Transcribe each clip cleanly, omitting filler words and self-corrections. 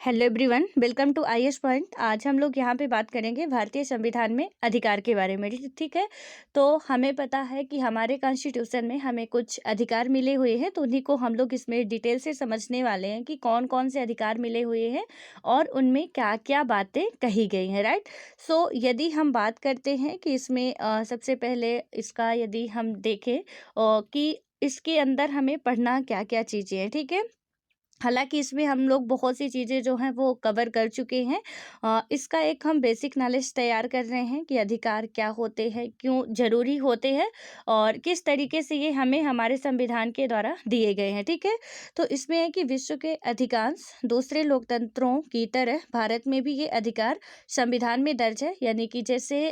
Hello everyone, welcome to IAS point. आज हम लोग यहाँ पे बात करेंगे भारतीय संविधान में अधिकार के बारे में। ठीक है, तो हमें पता है कि हमारे कॉन्स्टिट्यूशन में हमें कुछ अधिकार मिले हुए हैं, तो उन्हीं को हम लोग इसमें डिटेल से समझने वाले हैं कि कौन कौन से अधिकार मिले हुए हैं और उनमें क्या क्या बातें कही गई हैं। राइट। सो यदि हम बात करते हैं कि इसमें सबसे पहले इसका यदि हम देखें कि इसके अंदर हमें पढ़ना क्या क्या चीज़ें हैं। ठीक है, हालांकि इसमें हम लोग बहुत सी चीज़ें जो हैं वो कवर कर चुके हैं। इसका एक हम बेसिक नॉलेज तैयार कर रहे हैं कि अधिकार क्या होते हैं, क्यों ज़रूरी होते हैं और किस तरीके से ये हमें हमारे संविधान के द्वारा दिए गए हैं। ठीक है, तो इसमें है कि विश्व के अधिकांश दूसरे लोकतंत्रों की तरह भारत में भी ये अधिकार संविधान में दर्ज है। यानी कि जैसे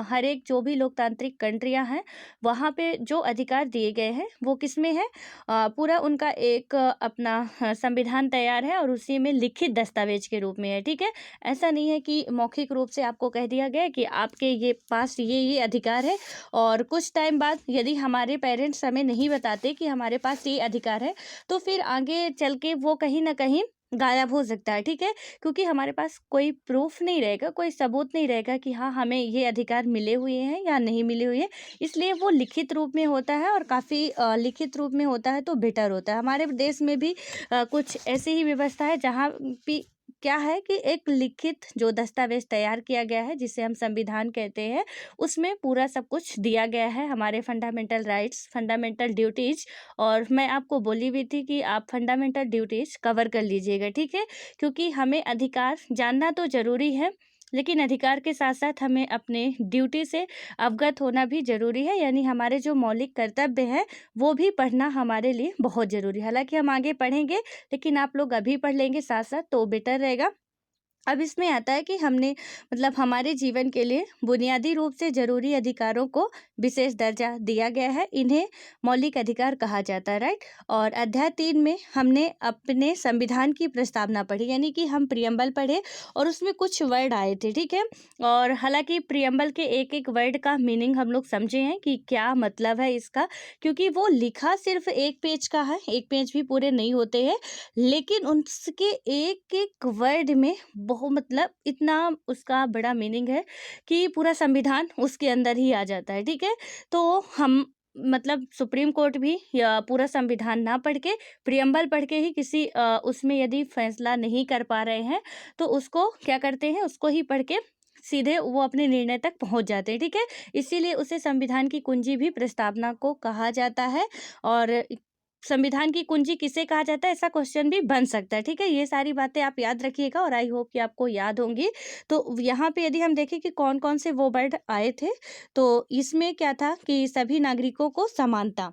हर एक जो भी लोकतांत्रिक कंट्रियां हैं वहाँ पे जो अधिकार दिए गए हैं वो किस में है, पूरा उनका एक अपना संविधान तैयार है और उसी में लिखित दस्तावेज के रूप में है। ठीक है, ऐसा नहीं है कि मौखिक रूप से आपको कह दिया गया है कि आपके ये पास ये अधिकार है और कुछ टाइम बाद यदि हमारे पेरेंट्स हमें नहीं बताते कि हमारे पास ये अधिकार है तो फिर आगे चल के वो कहीं ना कहीं गायब हो सकता है। ठीक है, क्योंकि हमारे पास कोई प्रूफ नहीं रहेगा, कोई सबूत नहीं रहेगा कि हाँ हमें ये अधिकार मिले हुए हैं या नहीं मिले हुए हैं। इसलिए वो लिखित रूप में होता है और काफ़ी लिखित रूप में होता है तो बेटर होता है। हमारे देश में भी कुछ ऐसी ही व्यवस्था है जहाँ भी क्या है कि एक लिखित जो दस्तावेज तैयार किया गया है जिसे हम संविधान कहते हैं, उसमें पूरा सब कुछ दिया गया है, हमारे फंडामेंटल राइट्स, फंडामेंटल ड्यूटीज। और मैं आपको बोली भी थी कि आप फंडामेंटल ड्यूटीज कवर कर लीजिएगा। ठीक है, क्योंकि हमें अधिकार जानना तो ज़रूरी है लेकिन अधिकार के साथ साथ हमें अपने ड्यूटी से अवगत होना भी ज़रूरी है। यानी हमारे जो मौलिक कर्तव्य हैं वो भी पढ़ना हमारे लिए बहुत ज़रूरी है। हालांकि हम आगे पढ़ेंगे लेकिन आप लोग अभी पढ़ लेंगे साथ साथ तो बेटर रहेगा। अब इसमें आता है कि हमने मतलब हमारे जीवन के लिए बुनियादी रूप से जरूरी अधिकारों को विशेष दर्जा दिया गया है, इन्हें मौलिक अधिकार कहा जाता है। राइट। और अध्याय 3 में हमने अपने संविधान की प्रस्तावना पढ़ी, यानी कि हम प्रियम्बल पढ़े और उसमें कुछ वर्ड आए थे। ठीक है, और हालांकि प्रियम्बल के एक एक वर्ड का मीनिंग हम लोग समझे हैं कि क्या मतलब है इसका, क्योंकि वो लिखा सिर्फ एक पेज का है, एक पेज भी पूरे नहीं होते हैं, लेकिन उसके एक एक वर्ड में बहुत मतलब इतना उसका बड़ा मीनिंग है कि पूरा संविधान उसके अंदर ही आ जाता है। ठीक है, तो हम मतलब सुप्रीम कोर्ट भी या पूरा संविधान ना पढ़ के प्रियम्बल पढ़ के ही किसी उसमें यदि फैसला नहीं कर पा रहे हैं तो उसको क्या करते हैं, उसको ही पढ़ के सीधे वो अपने निर्णय तक पहुंच जाते हैं। ठीक है, इसीलिए उसे संविधान की कुंजी भी प्रस्तावना को कहा जाता है। और संविधान की कुंजी किसे कहा जाता है, ऐसा क्वेश्चन भी बन सकता है। ठीक है, ये सारी बातें आप याद रखिएगा और आई होप कि आपको याद होंगी। तो यहाँ पे यदि हम देखें कि कौन कौन से वो वर्ड आए थे, तो इसमें क्या था कि सभी नागरिकों को समानता,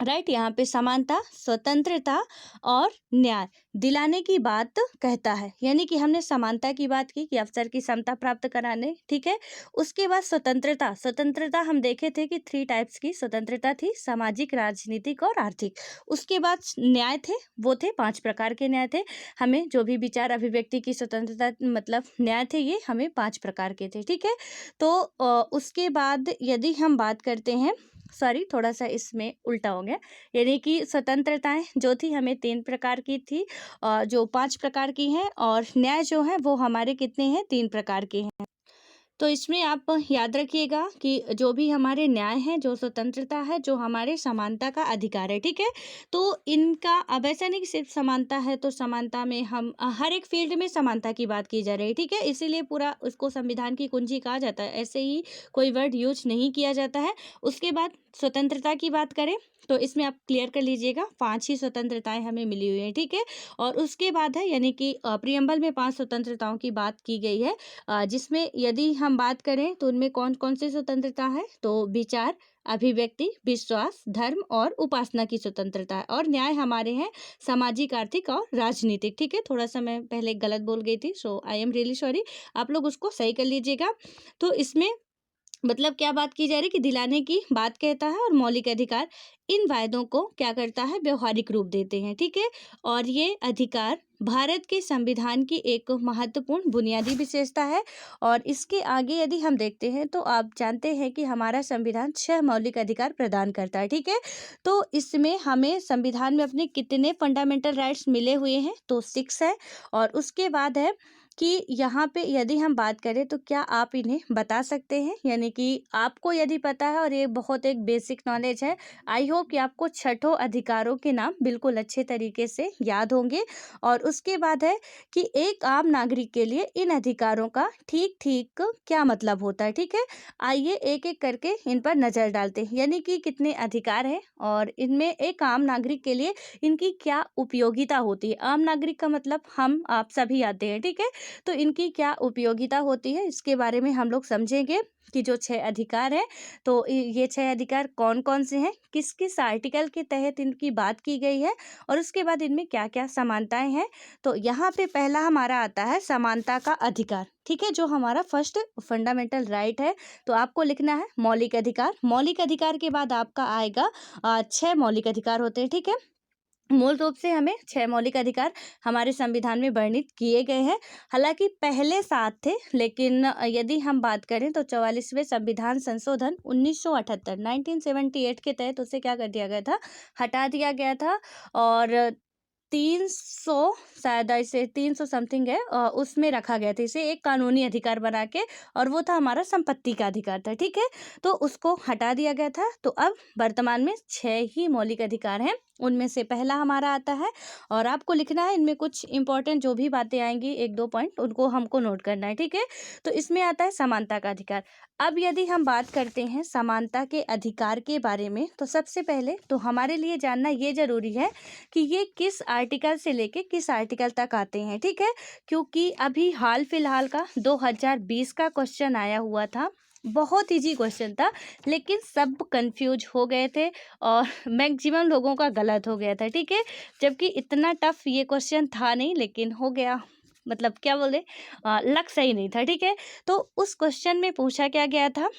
राइट, यहाँ पे समानता, स्वतंत्रता और न्याय दिलाने की बात कहता है। यानी कि हमने समानता की बात की कि अवसर की समता प्राप्त कराने। ठीक है, उसके बाद स्वतंत्रता, स्वतंत्रता हम देखे थे कि 3 टाइप्स की स्वतंत्रता थी, सामाजिक, राजनीतिक और आर्थिक। उसके बाद न्याय थे, वो थे 5 प्रकार के न्याय थे। हमें जो भी विचार अभिव्यक्ति की स्वतंत्रता मतलब न्याय थे, ये हमें 5 प्रकार के थे। ठीक है, तो उसके बाद यदि हम बात करते हैं, सॉरी थोड़ा सा इसमें उल्टा हो गया, यानी कि स्वतंत्रताएं जो थी हमें 3 प्रकार की थी और जो 5 प्रकार की हैं, और न्याय जो है वो हमारे कितने हैं, 3 प्रकार के हैं। तो इसमें आप याद रखिएगा कि जो भी हमारे न्याय हैं, जो स्वतंत्रता है, जो हमारे समानता का अधिकार है। ठीक है, तो इनका अब ऐसा नहीं कि सिर्फ समानता है तो समानता में हम हर एक फील्ड में समानता की बात की जा रही है। ठीक है, इसीलिए पूरा उसको संविधान की कुंजी कहा जाता है, ऐसे ही कोई वर्ड यूज नहीं किया जाता है। उसके बाद स्वतंत्रता की बात करें तो इसमें आप क्लियर कर लीजिएगा 5 ही स्वतंत्रताएं हमें मिली हुई हैं। ठीक है, और उसके बाद है यानी कि प्रियम्बल में 5 स्वतंत्रताओं की बात की गई है, जिसमें यदि हम बात करें तो उनमें कौन कौन सी स्वतंत्रता है, तो विचार, अभिव्यक्ति, विश्वास, धर्म और उपासना की स्वतंत्रता है। और न्याय हमारे हैं सामाजिक, आर्थिक और राजनीतिक। ठीक है, थोड़ा सा मैं पहले गलत बोल गई थी, सो आई एम रियली सॉरी, आप लोग उसको सही कर लीजिएगा। तो इसमें मतलब क्या बात की जा रही है कि दिलाने की बात कहता है और मौलिक अधिकार इन वायदों को क्या करता है, व्यवहारिक रूप देते हैं। ठीक है, और ये अधिकार भारत के संविधान की एक महत्वपूर्ण बुनियादी विशेषता है। और इसके आगे यदि हम देखते हैं तो आप जानते हैं कि हमारा संविधान 6 मौलिक अधिकार प्रदान करता है, ठीक है। तो इसमें हमें संविधान में अपने कितने फंडामेंटल राइट्स मिले हुए हैं, तो 6 है। और उसके बाद है कि यहाँ पे यदि हम बात करें तो क्या आप इन्हें बता सकते हैं, यानी कि आपको यदि पता है और ये बहुत एक बेसिक नॉलेज है। आई होप कि आपको छठों अधिकारों के नाम बिल्कुल अच्छे तरीके से याद होंगे। और उसके बाद है कि एक आम नागरिक के लिए इन अधिकारों का ठीक ठीक क्या मतलब होता है, ठीक है। आइए एक एक करके इन पर नजर डालते हैं, यानी कि कितने अधिकार हैं और इनमें एक आम नागरिक के लिए इनकी क्या उपयोगिता होती है। आम नागरिक का मतलब हम आप सभी आते हैं, ठीक है। तो इनकी क्या उपयोगिता होती है, इसके बारे में हम लोग समझेंगे कि जो 6 अधिकार हैं, तो ये 6 अधिकार कौन कौन से हैं, किस किस आर्टिकल के तहत इनकी बात की गई है, और उसके बाद इनमें क्या क्या समानताएं हैं। तो यहाँ पे पहला हमारा आता है समानता का अधिकार, ठीक है, जो हमारा फर्स्ट फंडामेंटल राइट है। तो आपको लिखना है मौलिक अधिकार। मौलिक अधिकार के बाद आपका आएगा 6 मौलिक अधिकार होते हैं, ठीक है। मूल रूप से हमें 6 मौलिक अधिकार हमारे संविधान में वर्णित किए गए हैं। हालांकि पहले 7 थे, लेकिन यदि हम बात करें तो 44वें संविधान संशोधन 1978 1978 के तहत उसे क्या कर दिया गया था, हटा दिया गया था। और 300 शायद ऐसे 300 समथिंग है, उसमें रखा गया था इसे एक कानूनी अधिकार बना के, और वो था हमारा संपत्ति का अधिकार था, ठीक है। तो उसको हटा दिया गया था। तो अब वर्तमान में 6 ही मौलिक अधिकार हैं, उनमें से पहला हमारा आता है। और आपको लिखना है, इनमें कुछ इंपॉर्टेंट जो भी बातें आएंगी, एक दो पॉइंट उनको हमको नोट करना है, ठीक है। तो इसमें आता है समानता का अधिकार। अब यदि हम बात करते हैं समानता के अधिकार के बारे में, तो सबसे पहले तो हमारे लिए जानना ये जरूरी है कि ये किस आर्टिकल से लेके किस आर्टिकल तक आते हैं, ठीक है। क्योंकि अभी हाल फिलहाल का 2020 का क्वेश्चन आया हुआ था, बहुत इजी क्वेश्चन था, लेकिन सब कंफ्यूज हो गए थे और मैक्सिमम लोगों का गलत हो गया था, ठीक है। जबकि इतना टफ ये क्वेश्चन था नहीं, लेकिन हो गया, मतलब क्या बोले, लक सही नहीं था, ठीक है। तो उस क्वेश्चन में पूछा क्या गया था,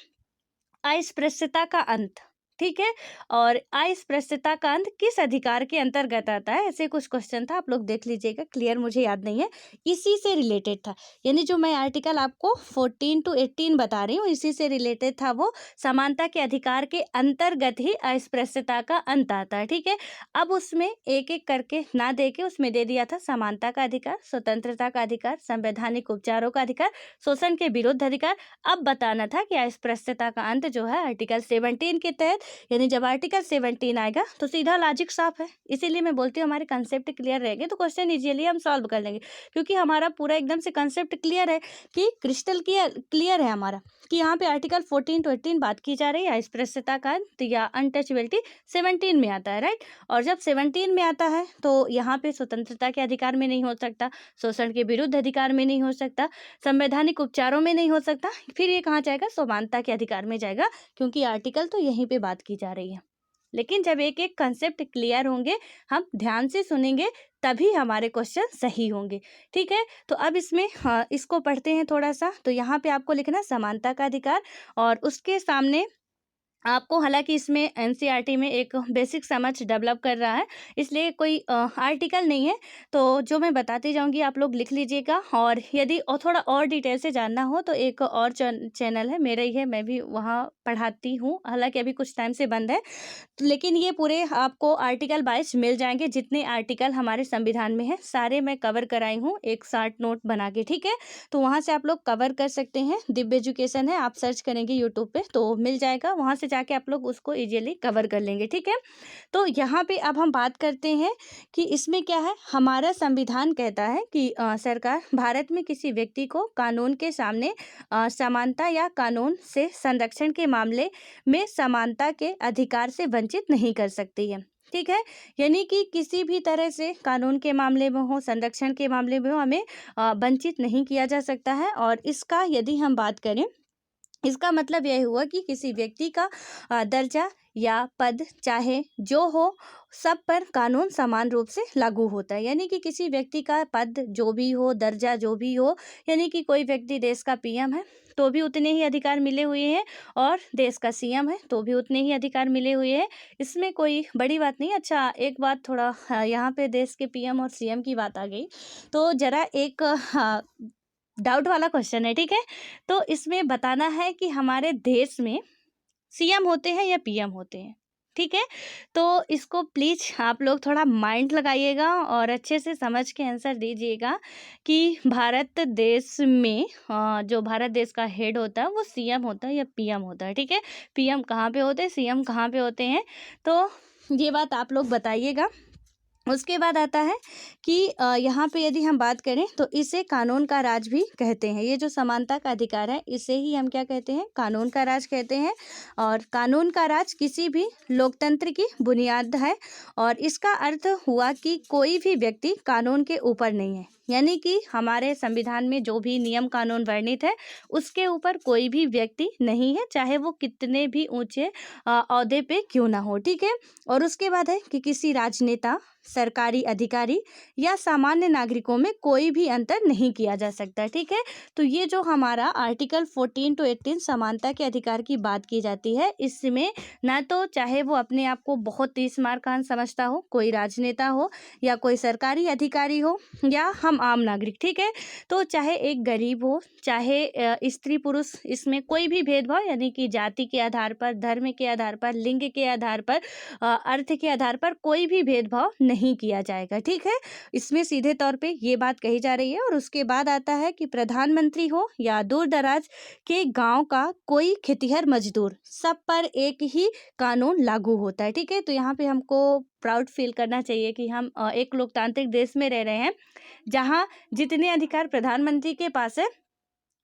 अस्पृश्यता का अंत, ठीक है। और अस्पृश्यता का अंत किस अधिकार के अंतर्गत आता है, ऐसे कुछ क्वेश्चन था, आप लोग देख लीजिएगा, क्लियर मुझे याद नहीं है। इसी से रिलेटेड था, यानी जो मैं आर्टिकल आपको 14 to 18 बता रही हूँ, इसी से रिलेटेड था वो। समानता के अधिकार के अंतर्गत ही अस्पृश्यता का अंत आता है, ठीक है। अब उसमें एक एक करके ना दे के उसमें दे दिया था समानता का अधिकार, स्वतंत्रता का अधिकार, संवैधानिक उपचारों का अधिकार, शोषण के विरुद्ध अधिकार। अब बताना था कि अस्पृश्यता का अंत जो है आर्टिकल 17 के तहत, यानी जब आर्टिकल 17 आएगा तो सीधा लॉजिक साफ है। इसीलिए मैं बोलती हूँ हमारे कंसेप्ट क्लियर रहेंगे तो क्वेश्चन इजीली हम सॉल्व कर लेंगे, क्योंकि हमारा पूरा एकदम से कंसेप्ट क्लियर है, कि क्रिस्टल क्लियर है हमारा, कि यहाँ पे आर्टिकल 14 to 18 बात की जा रही है। अस्पृश्यता का अंत या अनटचेबिलिटी 17 में आता है, राइट। और जब 17 में आता है तो यहाँ पे स्वतंत्रता के अधिकार में नहीं हो सकता, शोषण के विरुद्ध अधिकार में नहीं हो सकता, संवैधानिक उपचारों में नहीं हो सकता, फिर ये कहाँ जाएगा, समानता के अधिकार में जाएगा, क्योंकि आर्टिकल तो यहीं पे बात की जा रही है। लेकिन जब एक एक कंसेप्ट क्लियर होंगे, हम ध्यान से सुनेंगे, तभी हमारे क्वेश्चन सही होंगे, ठीक है। तो अब इसमें इसको पढ़ते हैं थोड़ा सा। तो यहाँ पे आपको लिखना समानता का अधिकार, और उसके सामने आपको, हालांकि इसमें एनसीईआरटी में एक बेसिक समझ डेवलप कर रहा है, इसलिए कोई आर्टिकल नहीं है, तो जो मैं बताती जाऊंगी आप लोग लिख लीजिएगा। और यदि और थोड़ा और डिटेल से जानना हो तो एक और चैनल है मेरा ही है, मैं भी वहाँ पढ़ाती हूँ, हालांकि अभी कुछ टाइम से बंद है। लेकिन ये पूरे आपको आर्टिकल वाइज मिल जाएंगे, जितने आर्टिकल हमारे संविधान में है सारे मैं कवर कराई हूँ एक शार्ट नोट बना के, ठीक है। तो वहाँ से आप लोग कवर कर सकते हैं, दिव्य एजुकेशन है, आप सर्च करेंगे यूट्यूब पे तो मिल जाएगा, वहाँ से जाके आप लोग उसको इजीली कवर कर लेंगे, ठीक है। तो यहाँ पे अब हम बात करते हैं कि इसमें क्या है, हमारा संविधान कहता है कि सरकार भारत में किसी व्यक्ति को कानून के सामने समानता या कानून से संरक्षण के मामले में समानता के अधिकार से वंचित नहीं कर सकती है, ठीक है। यानी कि किसी भी तरह से कानून के मामले में हो, संरक्षण के मामले में हो, हमें वंचित नहीं किया जा सकता है। और इसका यदि हम बात करें इसका मतलब यह हुआ कि किसी व्यक्ति का दर्जा या पद चाहे जो हो, सब पर कानून समान रूप से लागू होता है। यानी कि किसी व्यक्ति का पद जो भी हो, दर्जा जो भी हो, यानी कि कोई व्यक्ति देश का पीएम है तो भी उतने ही अधिकार मिले हुए हैं, और देश का सीएम है तो भी उतने ही अधिकार मिले हुए हैं। इसमें कोई बड़ी बात नहीं। अच्छा, एक बात थोड़ा यहाँ पे देश के पीएम और सीएम की बात आ गई तो ज़रा एक डाउट वाला क्वेश्चन है, ठीक है। तो इसमें बताना है कि हमारे देश में सीएम होते हैं या पीएम होते हैं, ठीक है। तो इसको प्लीज़ आप लोग थोड़ा माइंड लगाइएगा और अच्छे से समझ के आंसर दीजिएगा कि भारत देश में जो भारत देश का हेड होता है वो सीएम होता है या पीएम होता है, ठीक है। पीएम कहाँ पे होते हैं, सीएम कहाँ पे होते हैं, तो ये बात आप लोग बताइएगा। उसके बाद आता है कि यहाँ पे यदि हम बात करें तो इसे कानून का राज भी कहते हैं। ये जो समानता का अधिकार है इसे ही हम क्या कहते हैं, कानून का राज कहते हैं। और कानून का राज किसी भी लोकतंत्र की बुनियाद है, और इसका अर्थ हुआ कि कोई भी व्यक्ति कानून के ऊपर नहीं है। यानी कि हमारे संविधान में जो भी नियम कानून वर्णित है उसके ऊपर कोई भी व्यक्ति नहीं है, चाहे वो कितने भी ऊंचे ओहदे पे क्यों ना हो, ठीक है। और उसके बाद है कि किसी राजनेता, सरकारी अधिकारी या सामान्य नागरिकों में कोई भी अंतर नहीं किया जा सकता, ठीक है। तो ये जो हमारा आर्टिकल 14 to 18 समानता के अधिकार की बात की जाती है, इसमें ना तो चाहे वो अपने आप को बहुत ही स्मार्ट खान समझता हो, कोई राजनेता हो या कोई सरकारी अधिकारी हो या हम आम नागरिक, ठीक है। तो चाहे एक गरीब हो, चाहे स्त्री पुरुष, इसमें कोई भी भेदभाव यानी कि जाति के आधार पर, धर्म के आधार पर, लिंग के आधार पर, अर्थ के आधार पर कोई भी भेदभाव नहीं किया जाएगा, ठीक है। इसमें सीधे तौर पे ये बात कही जा रही है। और उसके बाद आता है कि प्रधानमंत्री हो या दूर दराज के गांव का कोई खेतिहर मजदूर, सब पर एक ही कानून लागू होता है, ठीक है। तो यहाँ पे हमको प्राउड फील करना चाहिए कि हम एक लोकतांत्रिक देश में रह रहे हैं जहाँ जितने अधिकार प्रधानमंत्री के पास है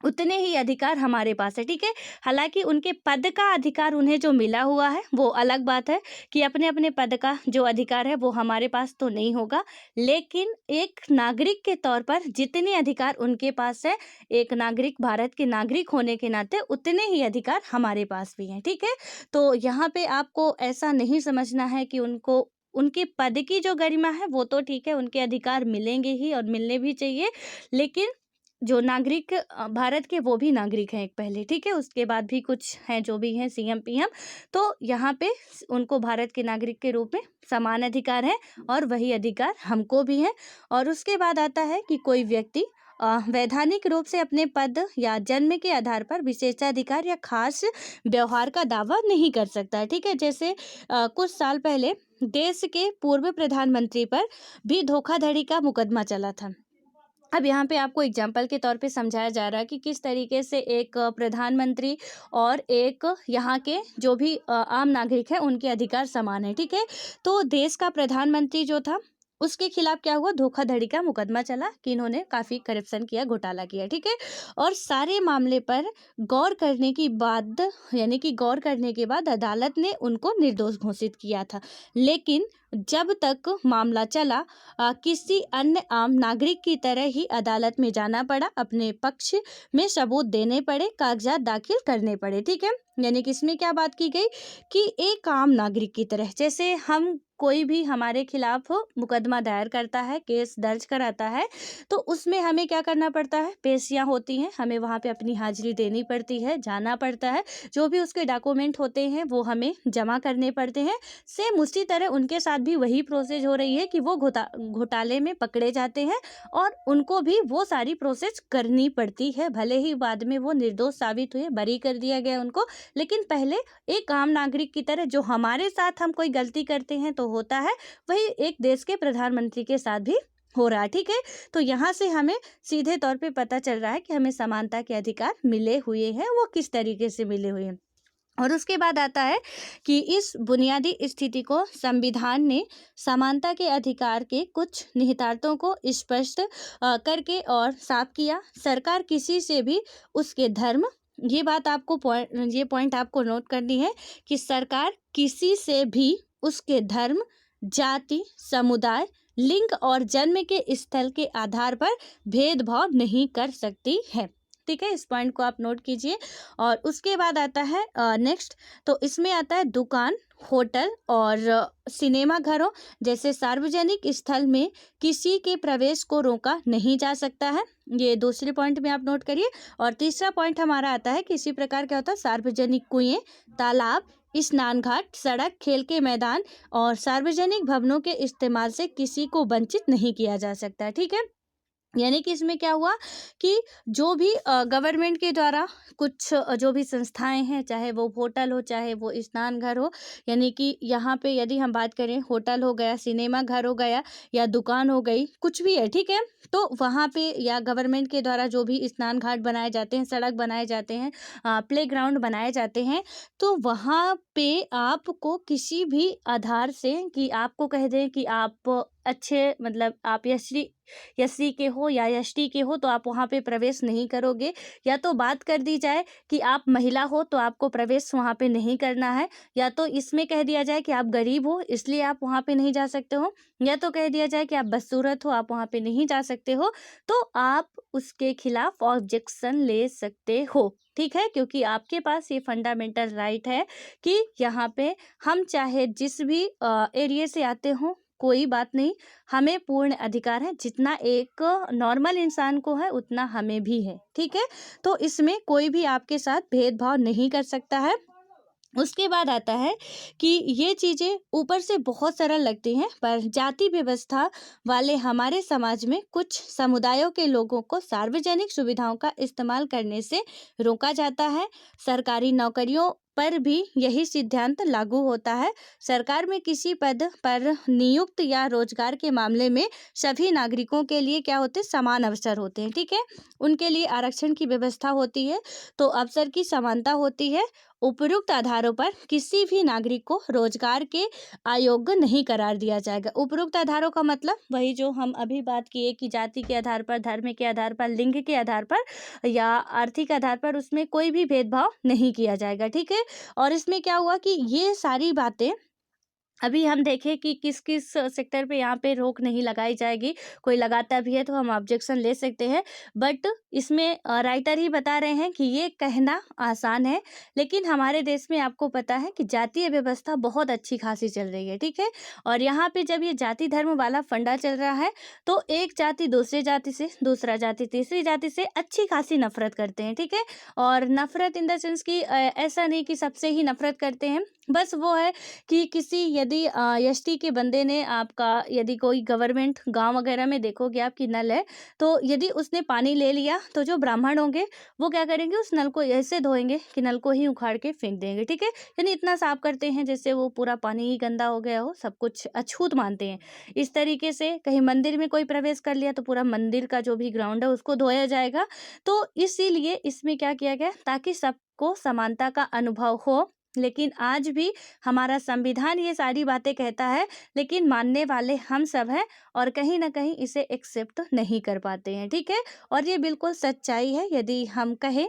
उतने ही अधिकार हमारे पास है, ठीक है। हालांकि उनके पद का अधिकार उन्हें जो मिला हुआ है वो अलग बात है कि अपने अपने पद का जो अधिकार है वो हमारे पास तो नहीं होगा, लेकिन एक नागरिक के तौर पर जितने अधिकार उनके पास है, एक नागरिक, भारत के नागरिक होने के नाते उतने ही अधिकार हमारे पास भी हैं, ठीक है। तो यहाँ पे आपको ऐसा नहीं समझना है कि उनको उनके पद की जो गरिमा है वो तो ठीक है, उनके अधिकार मिलेंगे ही और मिलने भी चाहिए, लेकिन जो नागरिक भारत के वो भी नागरिक हैं एक पहले, ठीक है। उसके बाद भी कुछ हैं जो भी हैं सीएम पीएम, तो यहाँ पे उनको भारत के नागरिक के रूप में समान अधिकार है और वही अधिकार हमको भी है। और उसके बाद आता है कि कोई व्यक्ति वैधानिक रूप से अपने पद या जन्म के आधार पर विशेषाधिकार या खास व्यवहार का दावा नहीं कर सकता है, ठीक है। जैसे कुछ साल पहले देश के पूर्व प्रधानमंत्री पर भी धोखाधड़ी का मुकदमा चला था। अब यहाँ पे आपको एग्जाम्पल के तौर पे समझाया जा रहा है कि किस तरीके से एक प्रधानमंत्री और एक यहाँ के जो भी आम नागरिक हैं उनके अधिकार समान है, ठीक है। तो देश का प्रधानमंत्री जो था उसके खिलाफ क्या हुआ, धोखाधड़ी का मुकदमा चला कि इन्होंने काफ़ी करप्शन किया, घोटाला किया, ठीक है। और सारे मामले पर गौर करने की बाद यानी कि गौर करने के बाद अदालत ने उनको निर्दोष घोषित किया था। लेकिन जब तक मामला चला किसी अन्य आम नागरिक की तरह ही अदालत में जाना पड़ा, अपने पक्ष में सबूत देने पड़े, कागजात दाखिल करने पड़े, ठीक है। यानी कि इसमें क्या बात की गई कि एक आम नागरिक की तरह, जैसे हम कोई भी हमारे खिलाफ मुकदमा दायर करता है, केस दर्ज कराता है, तो उसमें हमें क्या करना पड़ता है, पेशियाँ होती हैं, हमें वहाँ पे अपनी हाजिरी देनी पड़ती है, जाना पड़ता है, जो भी उसके डॉक्यूमेंट होते हैं वो हमें जमा करने पड़ते हैं। सेम उसी तरह उनके साथ भी वही प्रोसेस हो रही है कि वो घोटाले में पकड़े जाते हैं और उनको भी वो सारी प्रोसेस करनी पड़ती है, भले ही बाद में वो निर्दोष साबित हुए, बरी कर दिया गया उनको, लेकिन पहले एक आम नागरिक की तरह जो हमारे साथ हम कोई गलती करते हैं तो होता है, वही एक देश के प्रधानमंत्री के साथ भी हो रहा है, ठीक है। तो यहाँ से हमें सीधे तौर पे पता चल रहा है कि हमें समानता के अधिकार मिले हुए हैं, वो किस तरीके से मिले हुए हैं। और उसके बाद आता है कि इस बुनियादी स्थिति को संविधान ने समानता के अधिकार के कुछ निहितार्थों को स्पष्ट करके और साफ किया। सरकार किसी से भी उसके धर्म, ये बात आपको ये पॉइंट आपको नोट करनी है कि सरकार किसी से भी उसके धर्म, जाति, समुदाय, लिंग और जन्म के स्थल के आधार पर भेदभाव नहीं कर सकती है। ठीक है, इस पॉइंट को आप नोट कीजिए। और उसके बाद आता है नेक्स्ट, तो इसमें आता है दुकान, होटल और सिनेमा घरों जैसे सार्वजनिक स्थल में किसी के प्रवेश को रोका नहीं जा सकता है। ये दूसरे पॉइंट में आप नोट करिए। और तीसरा पॉइंट हमारा आता है किसी प्रकार क्या होता है, सार्वजनिक कुएं, तालाब, स्नान घाट, सड़क, खेल के मैदान और सार्वजनिक भवनों के इस्तेमाल से किसी को वंचित नहीं किया जा सकता। ठीक है, यानी कि इसमें क्या हुआ कि जो भी गवर्नमेंट के द्वारा कुछ जो भी संस्थाएं हैं, चाहे वो होटल हो, चाहे वो स्नान घर हो, यानी कि यहाँ पे यदि हम बात करें, होटल हो गया, सिनेमा घर हो गया या दुकान हो गई, कुछ भी है, ठीक है, तो वहाँ पे या गवर्नमेंट के द्वारा जो भी स्नान घाट बनाए जाते हैं, सड़क बनाए जाते हैं, प्लेग्राउंड बनाए जाते हैं, तो वहाँ पे आपको किसी भी आधार से कि आपको कह दें कि आप अच्छे मतलब आप एससी के हो या एसटी के हो तो आप वहाँ पे प्रवेश नहीं करोगे, या तो बात कर दी जाए कि आप महिला हो तो आपको प्रवेश वहाँ पे नहीं करना है, या तो इसमें कह दिया जाए कि आप गरीब हो इसलिए आप वहाँ पे नहीं जा सकते हो, या तो कह दिया जाए कि आप बदसूरत हो आप वहाँ पे नहीं जा सकते हो, तो आप उसके खिलाफ ऑब्जेक्शन ले सकते हो। ठीक है, क्योंकि आपके पास ये फंडामेंटल राइट है कि यहाँ पे हम चाहे जिस भी एरिया से आते हों, कोई बात नहीं, हमें पूर्ण अधिकार है, जितना एक नॉर्मल इंसान को है उतना हमें भी है। ठीक है, तो इसमें कोई भी आपके साथ भेदभाव नहीं कर सकता है। उसके बाद आता है कि ये चीज़ें ऊपर से बहुत सरल लगती हैं, पर जाति व्यवस्था वाले हमारे समाज में कुछ समुदायों के लोगों को सार्वजनिक सुविधाओं का इस्तेमाल करने से रोका जाता है। सरकारी नौकरियों पर भी यही सिद्धांत लागू होता है। सरकार में किसी पद पर नियुक्त या रोजगार के मामले में सभी नागरिकों के लिए क्या होते हैं, समान अवसर होते हैं। ठीक है, उनके लिए आरक्षण की व्यवस्था होती है, तो अवसर की समानता होती है। उपयुक्त आधारों पर किसी भी नागरिक को रोजगार के अयोग्य नहीं करार दिया जाएगा। उपयुक्त आधारों का मतलब वही जो हम अभी बात किए कि जाति के आधार पर, धर्म के आधार पर, लिंग के आधार पर या आर्थिक आधार पर उसमें कोई भी भेदभाव नहीं किया जाएगा। ठीक है, और इसमें क्या हुआ कि ये सारी बातें अभी हम देखें कि किस किस सेक्टर पे यहाँ पे रोक नहीं लगाई जाएगी, कोई लगाता भी है तो हम ऑब्जेक्शन ले सकते हैं, बट इसमें राइटर ही बता रहे हैं कि ये कहना आसान है, लेकिन हमारे देश में आपको पता है कि जातीय व्यवस्था बहुत अच्छी खासी चल रही है। ठीक है, और यहाँ पे जब ये जाति धर्म वाला फंडा चल रहा है तो एक जाति दूसरे जाति से, दूसरा जाति तीसरी जाति से अच्छी खासी नफरत करते हैं। ठीक है, और नफरत इन द सेंस कि ऐसा नहीं कि सबसे ही नफरत करते हैं, बस वो है कि किसी यदि एसटी के बंदे ने आपका यदि कोई गवर्नमेंट गांव वगैरह में देखोगे आप कि नल है, तो यदि उसने पानी ले लिया तो जो ब्राह्मण होंगे वो क्या करेंगे, उस नल को ऐसे धोएंगे कि नल को ही उखाड़ के फेंक देंगे। ठीक है, यानी इतना साफ करते हैं जैसे वो पूरा पानी ही गंदा हो गया हो, सब कुछ अछूत मानते हैं। इस तरीके से कहीं मंदिर में कोई प्रवेश कर लिया तो पूरा मंदिर का जो भी ग्राउंड है उसको धोया जाएगा। तो इसीलिए इसमें क्या किया गया, ताकि सबको समानता का अनुभव हो। लेकिन आज भी हमारा संविधान ये सारी बातें कहता है, लेकिन मानने वाले हम सब हैं और कहीं ना कहीं इसे एक्सेप्ट नहीं कर पाते हैं। ठीक है, और ये बिल्कुल सच्चाई है। यदि हम कहें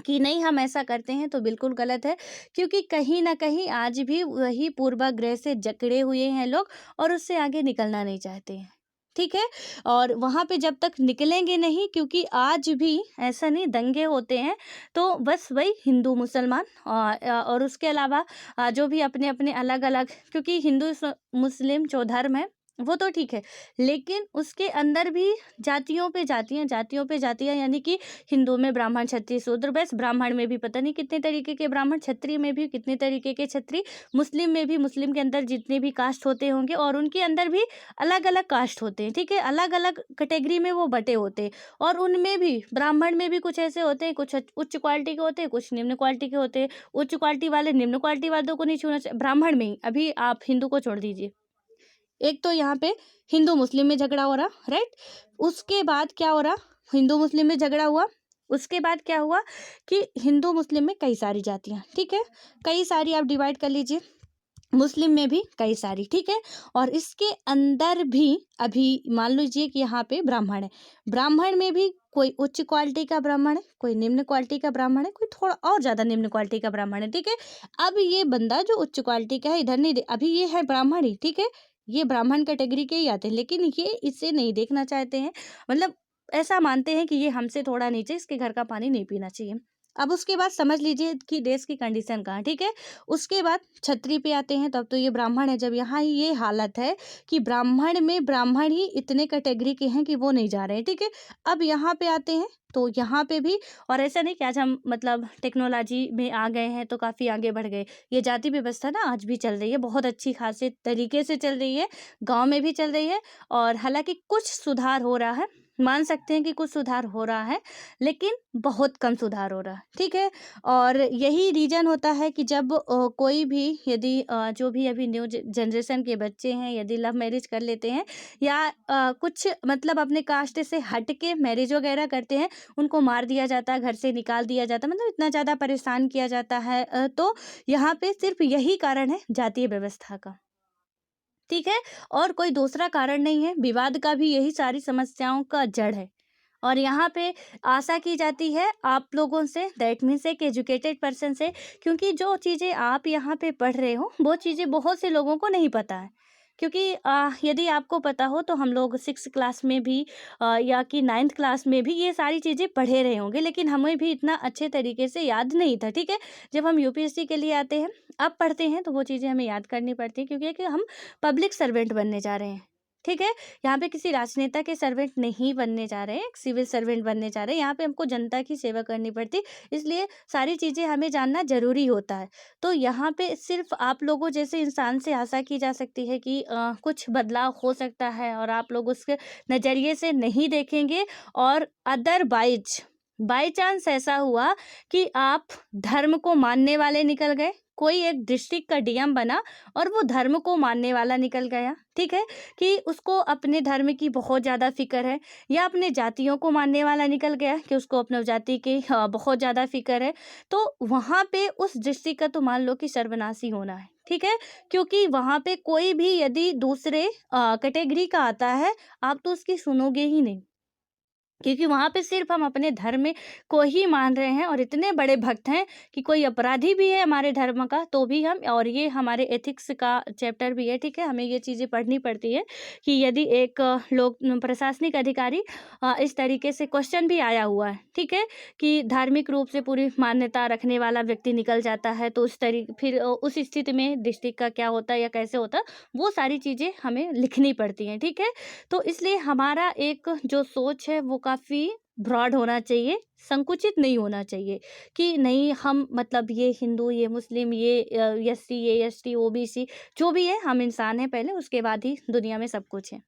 कि नहीं हम ऐसा करते हैं तो बिल्कुल गलत है, क्योंकि कहीं ना कहीं आज भी वही पूर्वाग्रह से जकड़े हुए हैं लोग और उससे आगे निकलना नहीं चाहते हैं। ठीक है, और वहाँ पे जब तक निकलेंगे नहीं, क्योंकि आज भी ऐसा नहीं दंगे होते हैं तो बस वही हिंदू मुसलमान और उसके अलावा जो भी अपने अपने अलग अलग, क्योंकि हिंदू मुस्लिम जो धर्म है वो तो ठीक है, लेकिन उसके अंदर भी जातियों पे जातियाँ, जातियों पे जातियाँ, यानी कि हिंदू में ब्राह्मण क्षत्रिय शूद्र, बस ब्राह्मण में भी पता नहीं कितने तरीके के ब्राह्मण, क्षत्रिय में भी कितने तरीके के क्षत्रिय, मुस्लिम में भी, मुस्लिम के अंदर जितने भी कास्ट होते होंगे और उनके अंदर भी अलग अलग कास्ट होते हैं। ठीक है, अलग अलग कैटेगरी में वो बटे होते हैं, और उनमें भी ब्राह्मण में भी कुछ ऐसे होते हैं, कुछ उच्च क्वालिटी के होते हैं, कुछ निम्न क्वालिटी के होते हैं। उच्च क्वालिटी वाले निम्न क्वालिटी वालों को नहीं छूना चाहिए ब्राह्मण में ही। अभी आप हिंदू को छोड़ दीजिए, एक तो यहाँ पे हिंदू मुस्लिम में झगड़ा हो रहा, राइट, उसके बाद क्या हो रहा, हिंदू मुस्लिम में झगड़ा हुआ, उसके बाद क्या हुआ कि हिंदू मुस्लिम में कई सारी जातियाँ, ठीक है, कई सारी आप डिवाइड कर लीजिए, मुस्लिम में भी कई सारी, ठीक है, और इसके अंदर भी अभी मान लीजिए कि यहाँ पे ब्राह्मण है, ब्राह्मण में भी कोई उच्च क्वालिटी का ब्राह्मण है, कोई निम्न क्वालिटी का ब्राह्मण है, कोई थोड़ा और ज़्यादा निम्न क्वालिटी का ब्राह्मण है। ठीक है, अब ये बंदा जो उच्च क्वालिटी का है इधर नहीं अभी ये है ब्राह्मण ही, ठीक है, ये ब्राह्मण कैटेगरी के ही आते हैं, लेकिन ये इसे नहीं देखना चाहते हैं, मतलब ऐसा मानते हैं कि ये हमसे थोड़ा नीचे, इसके घर का पानी नहीं पीना चाहिए। अब उसके बाद समझ लीजिए कि देश की कंडीशन कहाँ, ठीक है। उसके बाद छतरी पे आते हैं, तब तो ये ब्राह्मण है। जब यहाँ ये हालत है कि ब्राह्मण में ब्राह्मण ही इतने कैटेगरी के हैं कि वो नहीं जा रहे हैं, ठीक है। अब यहाँ पे आते हैं तो यहाँ पे भी, और ऐसा नहीं कि आज हम मतलब टेक्नोलॉजी में आ गए हैं तो काफ़ी आगे बढ़ गए। ये जाति व्यवस्था ना आज भी चल रही है, बहुत अच्छी खासी तरीके से चल रही है, गाँव में भी चल रही है। और हालाँकि कुछ सुधार हो रहा है, मान सकते हैं कि कुछ सुधार हो रहा है, लेकिन बहुत कम सुधार हो रहा है, ठीक है। और यही रीज़न होता है कि जब कोई भी यदि जो भी अभी न्यू जनरेशन के बच्चे हैं, यदि लव मैरिज कर लेते हैं या कुछ मतलब अपने कास्ट से हट के मैरिज वगैरह करते हैं, उनको मार दिया जाता है, घर से निकाल दिया जाता है, मतलब इतना ज़्यादा परेशान किया जाता है। तो यहाँ पे सिर्फ यही कारण है जातीय व्यवस्था का, ठीक है। और कोई दूसरा कारण नहीं है। विवाद का भी यही सारी समस्याओं का जड़ है। और यहाँ पे आशा की जाती है आप लोगों से, दैट मीन्स एक एजुकेटेड पर्सन से, क्योंकि जो चीज़ें आप यहाँ पे पढ़ रहे हो वो चीज़ें बहुत से लोगों को नहीं पता है। क्योंकि यदि आपको पता हो तो हम लोग 6th क्लास में भी या कि 9th क्लास में भी ये सारी चीज़ें पढ़े रहे होंगे, लेकिन हमें भी इतना अच्छे तरीके से याद नहीं था, ठीक है। जब हम यूपीएससी के लिए आते हैं, अब पढ़ते हैं, तो वो चीज़ें हमें याद करनी पड़ती हैं, क्योंकि कि हम पब्लिक सर्वेंट बनने जा रहे हैं, ठीक है। यहाँ पे किसी राजनेता के सर्वेंट नहीं बनने जा रहे हैं, एक सिविल सर्वेंट बनने जा रहे हैं। यहाँ पे हमको जनता की सेवा करनी पड़ती, इसलिए सारी चीज़ें हमें जानना ज़रूरी होता है। तो यहाँ पे सिर्फ आप लोगों जैसे इंसान से आशा की जा सकती है कि कुछ बदलाव हो सकता है, और आप लोग उसके नज़रिए से नहीं देखेंगे। और अदरवाइज बाई चांस ऐसा हुआ कि आप धर्म को मानने वाले निकल गए, कोई एक डिस्ट्रिक्ट का डीएम बना और वो धर्म को मानने वाला निकल गया, ठीक है, कि उसको अपने धर्म की बहुत ज़्यादा फिक्र है, या अपने जातियों को मानने वाला निकल गया कि उसको अपने जाति की बहुत ज़्यादा फिक्र है, तो वहाँ पे उस डिस्ट्रिक्ट का तो मान लो कि सर्वनाशी होना है, ठीक है। क्योंकि वहाँ पे कोई भी यदि दूसरे कैटेगरी का आता है, आप तो उसकी सुनोगे ही नहीं, क्योंकि वहाँ पे सिर्फ हम अपने धर्म को ही मान रहे हैं, और इतने बड़े भक्त हैं कि कोई अपराधी भी है हमारे धर्म का तो भी हम, और ये हमारे एथिक्स का चैप्टर भी है, ठीक है। हमें ये चीज़ें पढ़नी पड़ती है कि यदि एक लोक प्रशासनिक अधिकारी इस तरीके से क्वेश्चन भी आया हुआ है, ठीक है, कि धार्मिक रूप से पूरी मान्यता रखने वाला व्यक्ति निकल जाता है, तो उस तरीके फिर उस स्थिति में डिस्ट्रिक्ट का क्या होता है या कैसे होता है, वो सारी चीज़ें हमें लिखनी पड़ती हैं, ठीक है। तो इसलिए हमारा एक जो सोच है वो काफ़ी ब्रॉड होना चाहिए, संकुचित नहीं होना चाहिए कि नहीं हम मतलब ये हिंदू, ये मुस्लिम, ये एससी, ये एसटी, ओबीसी, जो भी है हम इंसान हैं पहले, उसके बाद ही दुनिया में सब कुछ है,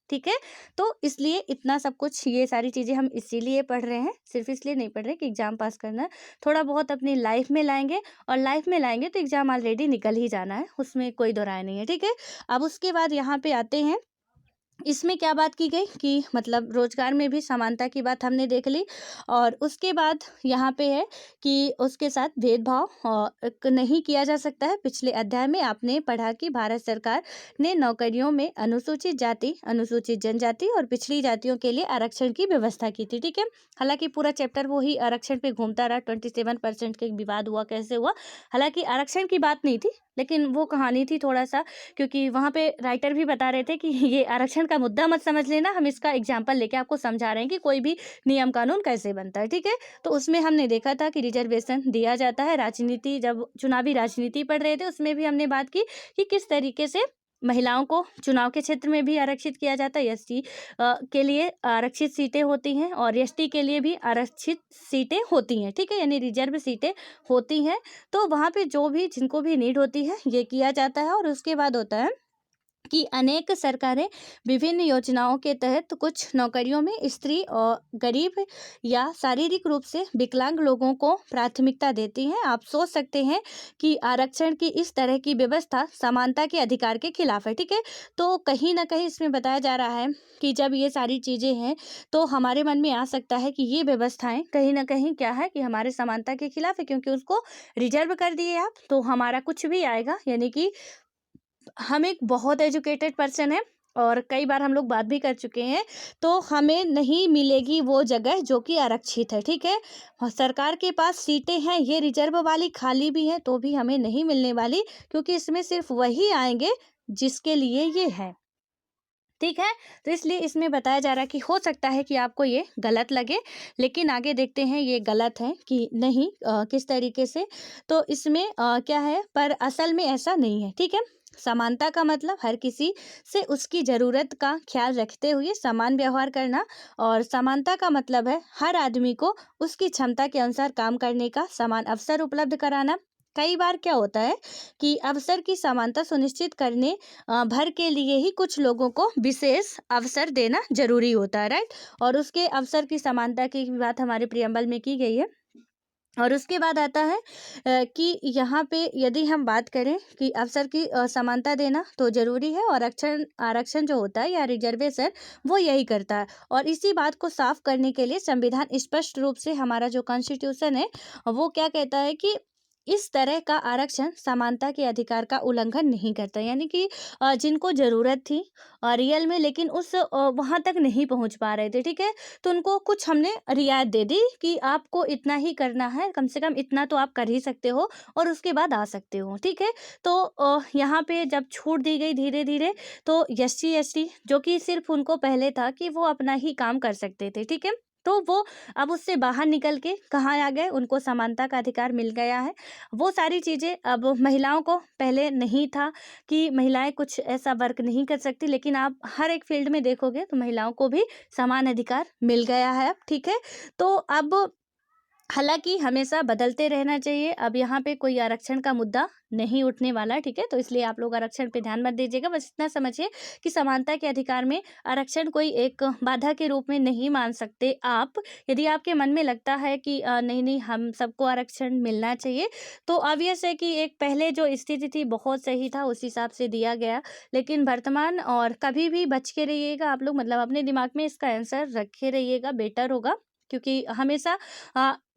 ठीक है। तो इसलिए इतना सब कुछ, ये सारी चीज़ें हम इसीलिए पढ़ रहे हैं, सिर्फ इसलिए नहीं पढ़ रहे कि एग्ज़ाम पास करना है, थोड़ा बहुत अपनी लाइफ में लाएंगे, और लाइफ में लाएंगे तो एग्ज़ाम ऑलरेडी निकल ही जाना है, उसमें कोई दो राय नहीं है, ठीक है। अब उसके बाद यहाँ पे आते हैं, इसमें क्या बात की गई कि मतलब रोजगार में भी समानता की बात हमने देख ली, और उसके बाद यहाँ पे है कि उसके साथ भेदभाव नहीं किया जा सकता है। पिछले अध्याय में आपने पढ़ा कि भारत सरकार ने नौकरियों में अनुसूचित जाति, अनुसूचित जनजाति और पिछड़ी जातियों के लिए आरक्षण की व्यवस्था की थी, ठीक है। हालांकि पूरा चैप्टर वो ही आरक्षण पे घूमता रहा, 27% के विवाद हुआ, कैसे हुआ, हालांकि आरक्षण की बात नहीं थी, लेकिन वो कहानी थी थोड़ा सा, क्योंकि वहाँ पे राइटर भी बता रहे थे कि ये आरक्षण का मुद्दा मत समझ लेना, हम इसका एग्जाम्पल लेके आपको समझा रहे हैं कि कोई भी नियम कानून कैसे बनता है, ठीक है। तो उसमें हमने देखा था कि रिजर्वेशन दिया जाता है। राजनीति, जब चुनावी राजनीति पढ़ रहे थे उसमें भी हमने बात की कि किस तरीके से महिलाओं को चुनाव के क्षेत्र में भी आरक्षित किया जाता है। एसटी के लिए आरक्षित सीटें होती हैं, और एसटी के लिए भी आरक्षित सीटें होती हैं, ठीक है, यानी रिजर्व सीटें होती हैं। तो वहाँ पे जो भी जिनको भी नीड होती है ये किया जाता है। और उसके बाद होता है कि अनेक सरकारें विभिन्न योजनाओं के तहत कुछ नौकरियों में स्त्री और गरीब या शारीरिक रूप से विकलांग लोगों को प्राथमिकता देती हैं। आप सोच सकते हैं कि आरक्षण की इस तरह की व्यवस्था समानता के अधिकार के खिलाफ है, ठीक है। तो कहीं ना कहीं इसमें बताया जा रहा है कि जब ये सारी चीज़ें हैं तो हमारे मन में आ सकता है कि ये व्यवस्थाएं कहीं ना कहीं क्या है कि हमारे समानता के खिलाफ है, क्योंकि उसको रिजर्व कर दिए आप तो हमारा कुछ भी आएगा, यानी कि हम एक बहुत एजुकेटेड पर्सन है, और कई बार हम लोग बात भी कर चुके हैं, तो हमें नहीं मिलेगी वो जगह जो कि आरक्षित है, ठीक है। सरकार के पास सीटें हैं, ये रिजर्व वाली खाली भी हैं, तो भी हमें नहीं मिलने वाली, क्योंकि इसमें सिर्फ वही आएंगे जिसके लिए ये है, ठीक है? तो इसलिए इसमें बताया जा रहा है कि हो सकता है कि आपको ये गलत लगे, लेकिन आगे देखते हैं ये गलत है कि नहीं, किस तरीके से। तो इसमें क्या है, पर असल में ऐसा नहीं है, ठीक है? समानता का मतलब हर किसी से उसकी ज़रूरत का ख्याल रखते हुए समान व्यवहार करना, और समानता का मतलब है हर आदमी को उसकी क्षमता के अनुसार काम करने का समान अवसर उपलब्ध कराना। कई बार क्या होता है कि अवसर की समानता सुनिश्चित करने भर के लिए ही कुछ लोगों को विशेष अवसर देना ज़रूरी होता है, राइट? और उसके अवसर की समानता की भी बात हमारे प्रियम्बल में की गई है। और उसके बाद आता है कि यहाँ पे यदि हम बात करें कि अवसर की समानता देना तो ज़रूरी है, और आरक्षण आरक्षण जो होता है या रिजर्वेशन वो यही करता है। और इसी बात को साफ करने के लिए संविधान स्पष्ट रूप से, हमारा जो कॉन्स्टिट्यूशन है वो क्या कहता है कि इस तरह का आरक्षण समानता के अधिकार का उल्लंघन नहीं करता। यानी कि जिनको ज़रूरत थी रियल में, लेकिन उस वहाँ तक नहीं पहुँच पा रहे थे, ठीक है? तो उनको कुछ हमने रियायत दे दी कि आपको इतना ही करना है, कम से कम इतना तो आप कर ही सकते हो और उसके बाद आ सकते हो, ठीक है? तो यहाँ पे जब छूट दी गई धीरे-धीरे, तो एससी, एसटी जो कि सिर्फ़ उनको पहले था कि वो अपना ही काम कर सकते थे, ठीक है? तो वो अब उससे बाहर निकल के कहाँ आ गए, उनको समानता का अधिकार मिल गया है। वो सारी चीज़ें अब महिलाओं को पहले नहीं था कि महिलाएँ कुछ ऐसा वर्क नहीं कर सकती, लेकिन आप हर एक फ़ील्ड में देखोगे तो महिलाओं को भी समान अधिकार मिल गया है अब, ठीक है? तो अब हालाँकि हमेशा बदलते रहना चाहिए। अब यहाँ पे कोई आरक्षण का मुद्दा नहीं उठने वाला, ठीक है? तो इसलिए आप लोग आरक्षण पे ध्यान मत दीजिएगा। बस इतना समझिए कि समानता के अधिकार में आरक्षण कोई एक बाधा के रूप में नहीं मान सकते आप। यदि आपके मन में लगता है कि नहीं-नहीं हम सबको आरक्षण मिलना चाहिए, तो ऑब्वियस है कि एक पहले जो स्थिति थी बहुत सही था, उस हिसाब से दिया गया। लेकिन वर्तमान और कभी भी बच के रहिएगा आप लोग, मतलब अपने दिमाग में इसका आंसर रखे रहिएगा, बेटर होगा। क्योंकि हमेशा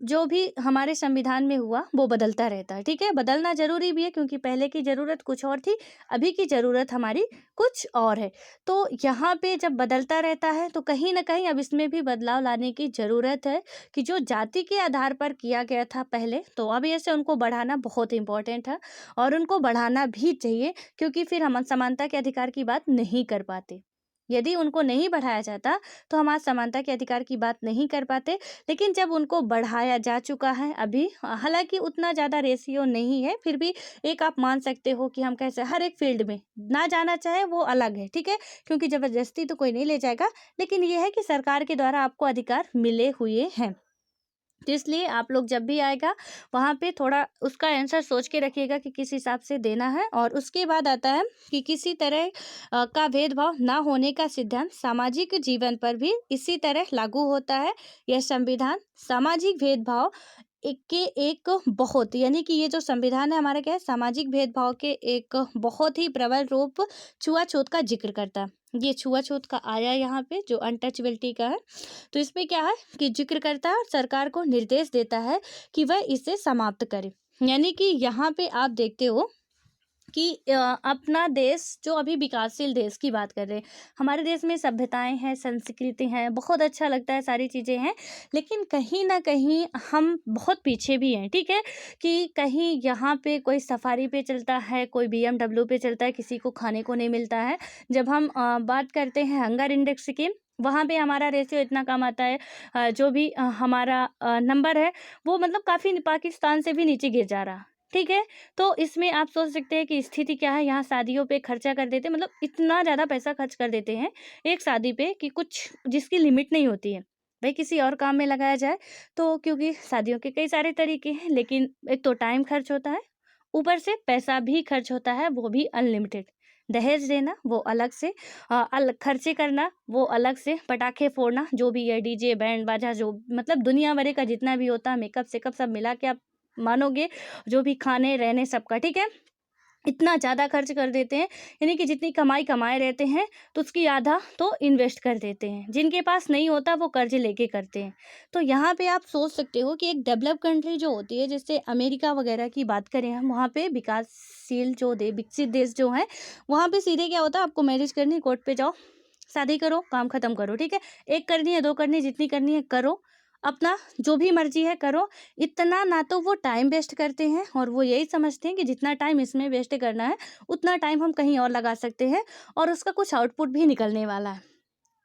जो भी हमारे संविधान में हुआ वो बदलता रहता है, ठीक है? बदलना ज़रूरी भी है, क्योंकि पहले की ज़रूरत कुछ और थी, अभी की ज़रूरत हमारी कुछ और है। तो यहाँ पे जब बदलता रहता है तो कहीं न कहीं अब इसमें भी बदलाव लाने की ज़रूरत है कि जो जाति के आधार पर किया गया था पहले, तो अब ऐसे उनको बढ़ाना बहुत इम्पोर्टेंट है, और उनको बढ़ाना भी चाहिए, क्योंकि फिर हम समानता के अधिकार की बात नहीं कर पाते। यदि उनको नहीं बढ़ाया जाता तो हम आज समानता के अधिकार की बात नहीं कर पाते। लेकिन जब उनको बढ़ाया जा चुका है अभी, हालाँकि उतना ज़्यादा रेशियो नहीं है, फिर भी एक आप मान सकते हो कि हम कैसे हर एक फ़ील्ड में ना जाना चाहे वो अलग है, ठीक है? क्योंकि ज़बरदस्ती तो कोई नहीं ले जाएगा, लेकिन ये है कि सरकार के द्वारा आपको अधिकार मिले हुए हैं। तो इसलिए आप लोग जब भी आएगा वहाँ पे थोड़ा उसका आंसर सोच के रखिएगा कि किस हिसाब से देना है। और उसके बाद आता है कि किसी तरह का भेदभाव ना होने का सिद्धांत सामाजिक जीवन पर भी इसी तरह लागू होता है। यह संविधान सामाजिक भेदभाव के एक बहुत, यानी कि ये जो संविधान है हमारा क्या है, सामाजिक भेदभाव के एक बहुत ही प्रबल रूप छुआछूत का जिक्र करता है। ये छुआछूत का आया यहाँ पे जो अनटचेबिलिटी का है, तो इसमें क्या है कि जिक्र करता है और सरकार को निर्देश देता है कि वह इसे समाप्त करे। यानी कि यहाँ पे आप देखते हो कि अपना देश जो अभी विकासशील देश की बात कर रहे हैं, हमारे देश में सभ्यताएं हैं, संस्कृति हैं, बहुत अच्छा लगता है, सारी चीज़ें हैं, लेकिन कहीं ना कहीं हम बहुत पीछे भी हैं, ठीक है? कि कहीं यहाँ पे कोई सफारी पे चलता है, कोई BMW पे चलता है, किसी को खाने को नहीं मिलता है। जब हम बात करते हैं हंगर इंडेक्स की, वहाँ पे हमारा रेशियो इतना कम आता है, जो भी हमारा नंबर है वो मतलब काफ़ी पाकिस्तान से भी नीचे गिर जा रहा, ठीक है? तो इसमें आप सोच सकते हैं कि स्थिति क्या है। यहाँ शादियों पे खर्चा कर देते हैं, मतलब इतना ज़्यादा पैसा खर्च कर देते हैं एक शादी पे कि कुछ जिसकी लिमिट नहीं होती है। भाई किसी और काम में लगाया जाए, तो क्योंकि शादियों के कई सारे तरीके हैं, लेकिन एक तो टाइम खर्च होता है, ऊपर से पैसा भी खर्च होता है, वो भी अनलिमिटेड। दहेज देना वो अलग से, अलग खर्चे करना वो अलग से, पटाखे फोड़ना जो भी है, डीजे बैंड बाजा जो मतलब दुनिया भर का जितना भी होता है, मेकअप सेकअप सब मिला के आप मानोगे, जो भी खाने रहने सबका, ठीक है? इतना ज़्यादा खर्च कर देते हैं, यानी कि जितनी कमाई कमाए रहते हैं तो उसकी आधा तो इन्वेस्ट कर देते हैं। जिनके पास नहीं होता वो कर्ज लेके करते हैं। तो यहाँ पे आप सोच सकते हो कि एक डेवलप कंट्री जो होती है, जैसे अमेरिका वगैरह की बात करें हम, वहाँ पे विकासशील जो विकसित देश जो हैं, वहाँ पे सीधे क्या होता है, आपको मैरिज करनी, कोर्ट पे जाओ, शादी करो, काम खत्म करो, ठीक है? एक करनी है, दो करनी है, जितनी करनी है करो, अपना जो भी मर्जी है करो। इतना ना तो वो टाइम वेस्ट करते हैं और वो यही समझते हैं कि जितना टाइम इसमें वेस्ट करना है उतना टाइम हम कहीं और लगा सकते हैं और उसका कुछ आउटपुट भी निकलने वाला है,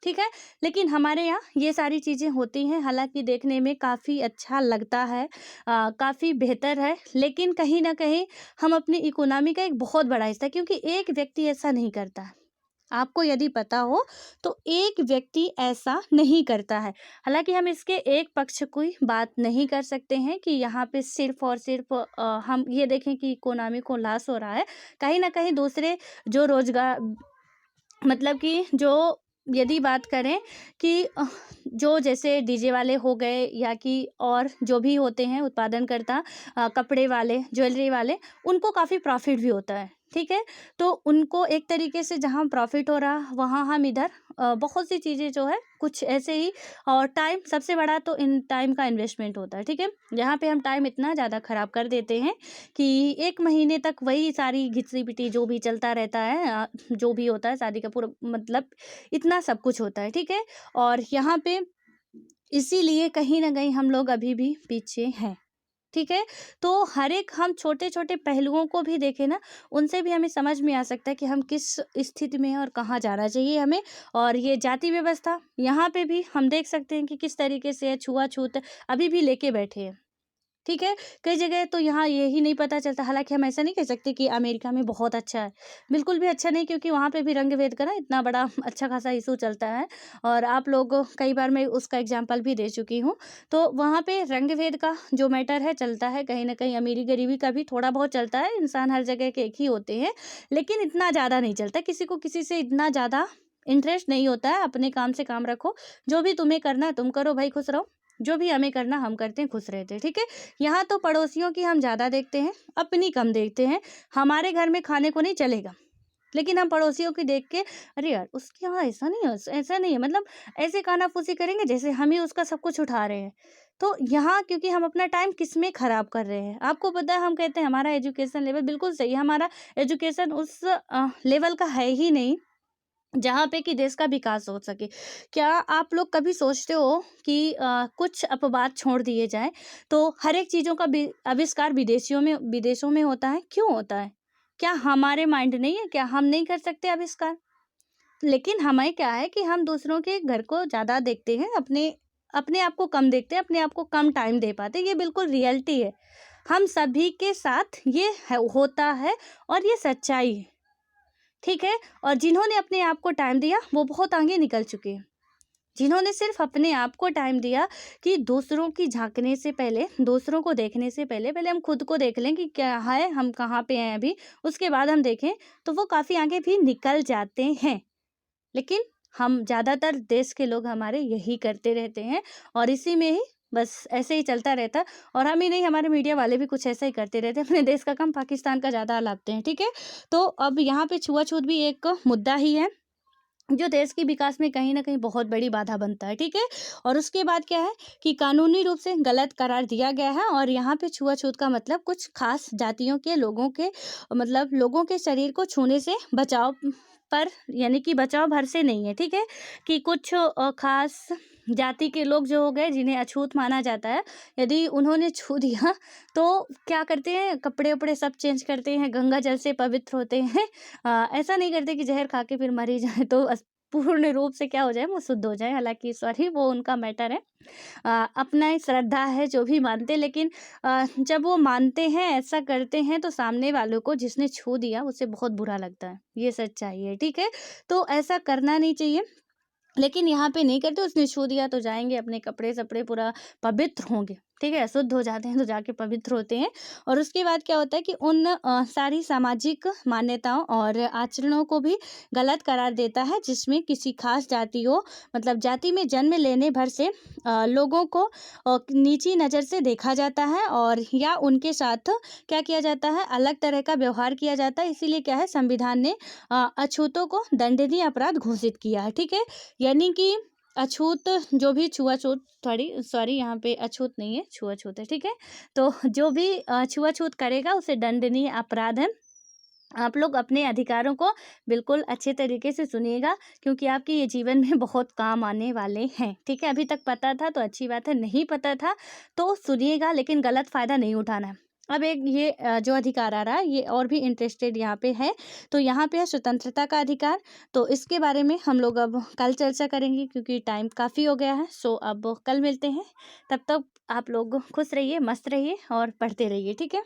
ठीक है। लेकिन हमारे यहाँ ये सारी चीज़ें होती हैं, हालांकि देखने में काफ़ी अच्छा लगता है, काफ़ी बेहतर है, लेकिन कहीं ना कहीं हम अपनी इकोनॉमी का एक बहुत बड़ा हिस्सा, क्योंकि एक व्यक्ति ऐसा नहीं करता है, आपको यदि पता हो तो एक व्यक्ति ऐसा नहीं करता है। हालांकि हम इसके एक पक्ष की बात नहीं कर सकते हैं कि यहाँ पे सिर्फ और सिर्फ हम ये देखें कि इकोनॉमी को लॉस हो रहा है। कहीं ना कहीं दूसरे जो रोजगार, मतलब कि जो, यदि बात करें कि जो जैसे डीजे वाले हो गए या कि और जो भी होते हैं उत्पादनकर्ता, कपड़े वाले, ज्वेलरी वाले, उनको काफ़ी प्रॉफिट भी होता है, ठीक है। तो उनको एक तरीके से जहाँ प्रॉफिट हो रहा वहाँ हम इधर बहुत सी चीज़ें जो है कुछ ऐसे ही, और टाइम सबसे बड़ा तो इन टाइम का इन्वेस्टमेंट होता है, ठीक है। जहाँ पे हम टाइम इतना ज़्यादा ख़राब कर देते हैं कि 1 महीने तक वही सारी घिसी-पिटी जो भी चलता रहता है, जो भी होता है शादी का पूरा मतलब इतना सब कुछ होता है, ठीक है। और यहाँ पे इसीलिए कहीं न कहीं हम लोग अभी भी पीछे हैं, ठीक है। तो हर एक हम छोटे-छोटे पहलुओं को भी देखें ना, उनसे भी हमें समझ में आ सकता है कि हम किस स्थिति में हैं और कहाँ जाना चाहिए हमें। और ये जाति व्यवस्था, यहाँ पे भी हम देख सकते हैं कि किस तरीके से है, छुआ-छूत अभी भी लेके बैठे हैं। ठीक है, कई जगह तो यहाँ यही नहीं पता चलता, हालाँकि हम ऐसा नहीं कह सकते कि अमेरिका में बहुत अच्छा है, बिल्कुल भी अच्छा नहीं, क्योंकि वहाँ पे भी रंग-भेद का ना इतना बड़ा अच्छा खासा इश्यू चलता है और आप लोग, कई बार मैं उसका एग्ज़ाम्पल भी दे चुकी हूँ। तो वहाँ पे रंग-भेद का जो मैटर है चलता है, कहीं न कहीं अमीरी-गरीबी का भी थोड़ा बहुत चलता है, इंसान हर जगह के एक ही होते हैं, लेकिन इतना ज़्यादा नहीं चलता, किसी को किसी से इतना ज़्यादा इंटरेस्ट नहीं होता है, अपने काम से काम रखो, जो भी तुम्हें करना है तुम करो भाई, खुश रहो, जो भी हमें करना हम करते हैं, खुश रहते हैं, ठीक है। यहाँ तो पड़ोसियों की हम ज़्यादा देखते हैं, अपनी कम देखते हैं। हमारे घर में खाने को नहीं चलेगा, लेकिन हम पड़ोसियों की देख के, अरे यार उसके यहाँ ऐसा नहीं है, ऐसा नहीं है, मतलब ऐसे कानाफूसी करेंगे जैसे हम ही उसका सब कुछ उठा रहे हैं। तो यहाँ क्योंकि हम अपना टाइम किस में ख़राब कर रहे हैं, आपको पता है, हम कहते हैं हमारा एजुकेशन लेवल बिल्कुल सही है, हमारा एजुकेशन उस लेवल का है ही नहीं जहाँ पे कि देश का विकास हो सके। क्या आप लोग कभी सोचते हो कि कुछ अपवाद छोड़ दिए जाएँ, तो हर एक चीज़ों का आविष्कार विदेशों में होता है, क्यों होता है? क्या हमारे माइंड नहीं है? क्या हम नहीं कर सकते आविष्कार? लेकिन हमें क्या है कि हम दूसरों के घर को ज़्यादा देखते हैं, अपने अपने आप को कम देखते हैं, अपने आप को कम टाइम दे पाते हैं, ये बिल्कुल रियलिटी है। हम सभी के साथ ये है होता है और ये सच्चाई है। ठीक है? और जिन्होंने अपने आप को टाइम दिया वो बहुत आगे निकल चुके हैं। जिन्होंने सिर्फ़ अपने आप को टाइम दिया कि दूसरों की झाँकने से पहले, दूसरों को देखने से पहले, पहले हम खुद को देख लें कि क्या है, हम कहाँ पे हैं अभी, उसके बाद हम देखें, तो वो काफ़ी आगे भी निकल जाते हैं। लेकिन हम ज़्यादातर देश के लोग हमारे यही करते रहते हैं और इसी में ही बस ऐसे ही चलता रहता है। और हम ही नहीं, हमारे मीडिया वाले भी कुछ ऐसा ही करते रहते हैं, अपने देश का कम पाकिस्तान का ज़्यादा लाते हैं, ठीक है। तो अब यहाँ पे छुआछूत भी एक मुद्दा ही है जो देश के विकास में कहीं न कहीं बहुत बड़ी बाधा बनता है, ठीक है। और उसके बाद क्या है कि कानूनी रूप से गलत करार दिया गया है और यहाँ पे छुआछूत का मतलब कुछ खास जातियों के लोगों के, मतलब लोगों के शरीर को छूने से बचाव पर, यानी कि बचाव भर से नहीं है, ठीक है। कि कुछ खास जाति के लोग जो हो गए जिन्हें अछूत माना जाता है, यदि उन्होंने छू दिया तो क्या करते हैं, कपड़े-वपड़े सब चेंज करते हैं, गंगा जल से पवित्र होते हैं। ऐसा नहीं करते कि ज़हर खा के फिर मर ही जाएँ तो पूर्ण रूप से क्या हो जाए, वो शुद्ध हो जाए, हालाँकि सॉरी वो उनका मैटर है। अपना ही श्रद्धा है जो भी मानते हैं, लेकिन जब वो मानते हैं, ऐसा करते हैं, तो सामने वालों को जिसने छू दिया उसे बहुत बुरा लगता है, ये सच्चाई है, ठीक है। तो ऐसा करना नहीं चाहिए, लेकिन यहाँ पे नहीं करते, उसने छू दिया तो जाएँगे अपने कपड़े-सपड़े पूरा पवित्र होंगे, ठीक है? शुद्ध हो जाते हैं तो जाके पवित्र होते हैं। और उसके बाद क्या होता है कि उन सारी सामाजिक मान्यताओं और आचरणों को भी गलत करार देता है, जिसमें किसी खास जाति हो, मतलब जाति में जन्म लेने भर से लोगों को नीची नज़र से देखा जाता है और या उनके साथ क्या किया जाता है, अलग तरह का व्यवहार किया जाता है। इसीलिए क्या है, संविधान ने अछूतों को दंडनीय अपराध घोषित किया है, ठीक है? यानी कि अछूत जो भी छुआछूत, सॉरी यहाँ पे अछूत नहीं है, छुआछूत है, ठीक है। तो जो भी छुआछूत करेगा उसे दंडनीय अपराध है आप लोग अपने अधिकारों को बिल्कुल अच्छे तरीके से सुनिएगा, क्योंकि आपके ये जीवन में बहुत काम आने वाले हैं, ठीक है? अभी तक पता था तो अच्छी बात है, नहीं पता था तो सुनिएगा, लेकिन गलत फ़ायदा नहीं उठाना है। अब एक ये जो अधिकार आ रहा है, ये और भी इंटरेस्टेड यहाँ पे है, तो यहाँ पे है स्वतंत्रता का अधिकार। तो इसके बारे में हम लोग अब कल चर्चा करेंगे, क्योंकि टाइम काफ़ी हो गया है। सो अब कल मिलते हैं, तब तक आप लोग खुश रहिए, मस्त रहिए और पढ़ते रहिए, ठीक है?